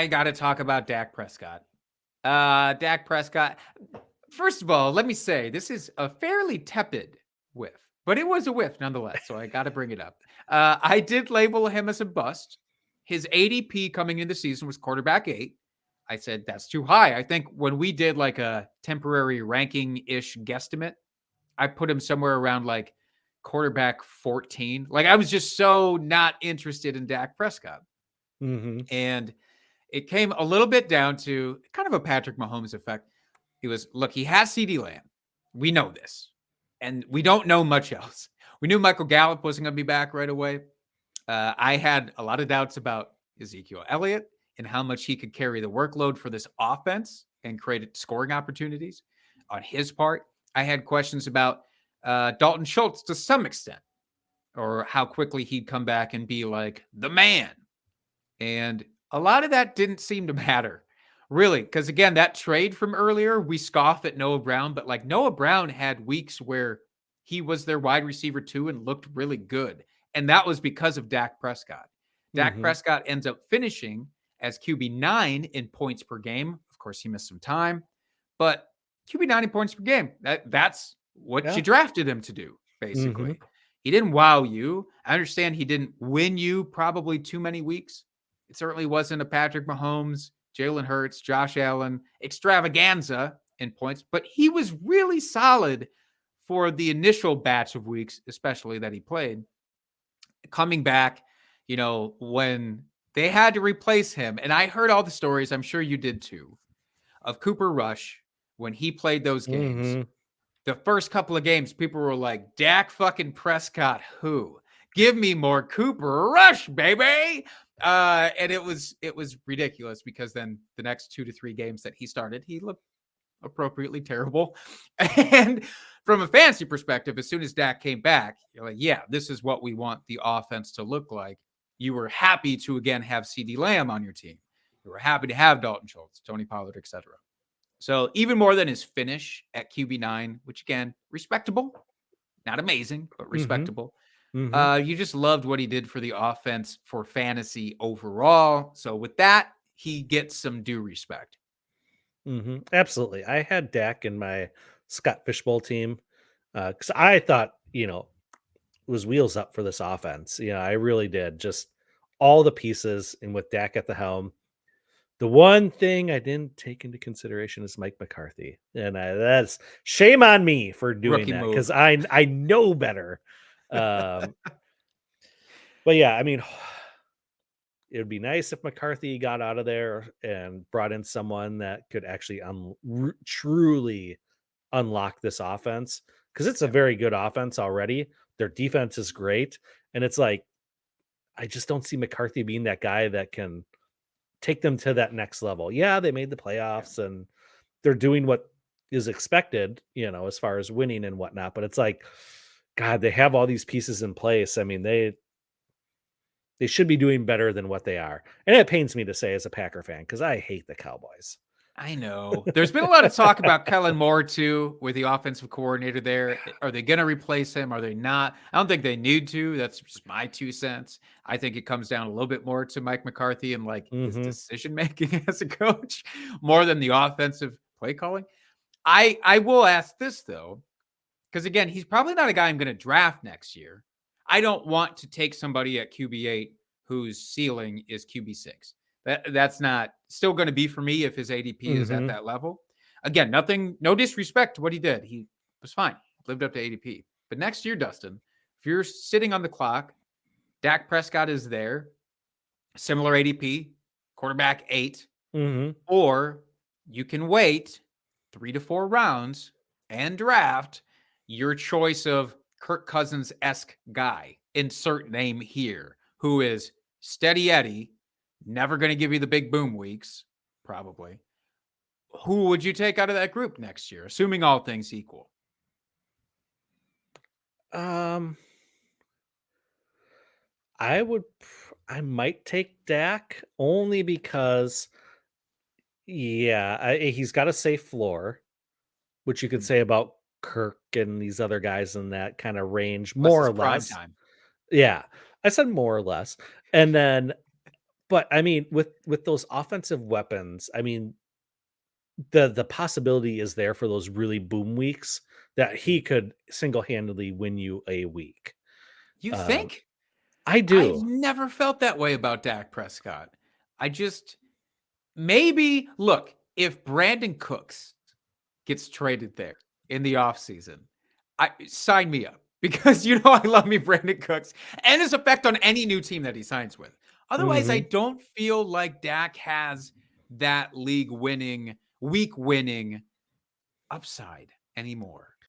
I got to talk about Dak Prescott. Dak Prescott. First of all, let me say this is a fairly tepid whiff, but it was a whiff nonetheless. So I got to bring it up. I did label him as a bust. His ADP coming into the season was quarterback 8. I said that's too high. I think when we did like a temporary ranking ish guesstimate, I put him somewhere around like quarterback 14. Like I was just so not interested in Dak Prescott. And it came a little bit down to kind of a Patrick Mahomes effect. He has CD Lamb. We know this. And we don't know much else. We knew Michael Gallup wasn't going to be back right away. I had a lot of doubts about Ezekiel Elliott and how much he could carry the workload for this offense and create scoring opportunities on his part. I had questions about Dalton Schultz to some extent, or how quickly he'd come back and be like the man. And a lot of that didn't seem to matter, really, because again, that trade from earlier, we scoff at Noah Brown, but like Noah Brown had weeks where he was their wide receiver 2 and looked really good. And that was because of Dak Prescott. Dak Prescott ends up finishing as QB9 in points per game. Of course, he missed some time, but QB9 in points per game. That's what you drafted him to do, basically. He didn't wow you. I understand he didn't win you probably too many weeks. It certainly wasn't a Patrick Mahomes, Jalen Hurts, Josh Allen extravaganza in points, but he was really solid for the initial batch of weeks, especially that he played. Coming back, when they had to replace him, and I heard all the stories, I'm sure you did too, of Cooper Rush when he played those games. The first couple of games, people were like, Dak fucking Prescott, who? Give me more Cooper Rush, baby. And it was ridiculous because then the next 2 to 3 games that he started, he looked appropriately terrible. And from a fantasy perspective, as soon as Dak came back, you're like, yeah, this is what we want the offense to look like. You were happy to again have CD Lamb on your team. You were happy to have Dalton Schultz, Tony Pollard, etc. So even more than his finish at QB9, which again, respectable, not amazing, but respectable. You just loved what he did for the offense for fantasy overall. So with that, he gets some due respect. Absolutely. I had Dak in my Scott Fishbowl team because I thought, it was wheels up for this offense. I really did. Just all the pieces, and with Dak at the helm. The one thing I didn't take into consideration is Mike McCarthy, and that's shame on me for doing Rookie that move. because I know better. But yeah, I mean, it would be nice if McCarthy got out of there and brought in someone that could actually truly unlock this offense, because it's a very good offense already. Their defense is great, and it's like I just don't see McCarthy being that guy that can take them to that next level. Yeah, they made the playoffs and they're doing what is expected, as far as winning and whatnot. But it's like, God, they have all these pieces in place. I mean, they should be doing better than what they are. And it pains me to say as a Packer fan, because I hate the Cowboys. I know. There's been a lot of talk about Kellen Moore too, with the offensive coordinator there. Are they going to replace him? Are they not? I don't think they need to. That's just my 2 cents. I think it comes down a little bit more to Mike McCarthy and like his decision making as a coach, more than the offensive play calling. I will ask this though, because again, he's probably not a guy I'm going to draft next year. I don't want to take somebody at QB8 whose ceiling is QB6. That's not still going to be for me if his ADP is at that level. Again, no disrespect to what he did. He was fine, lived up to ADP. But next year, Dustin, if you're sitting on the clock, Dak Prescott is there, similar ADP, quarterback 8, or you can wait 3 to 4 rounds and draft your choice of Kirk Cousins-esque guy, insert name here, who is steady Eddie, never going to give you the big boom weeks, probably. Who would you take out of that group next year, assuming all things equal? I might take Dak only because, he's got a safe floor, which you could say about Kirk and these other guys in that kind of range, Plus more it's or prime less. time. Yeah, I said more or less. And then But I mean, with those offensive weapons, I mean, the possibility is there for those really boom weeks that he could single-handedly win you a week. You Um, think? I I've do. never felt that way about Dak Prescott. I just maybe look, if Brandon Cooks gets traded there in the offseason, I sign me up because you know I love me Brandon Cooks and his effect on any new team that he signs with. Otherwise, I Mhm. don't feel like Dak has that league winning, week winning upside anymore.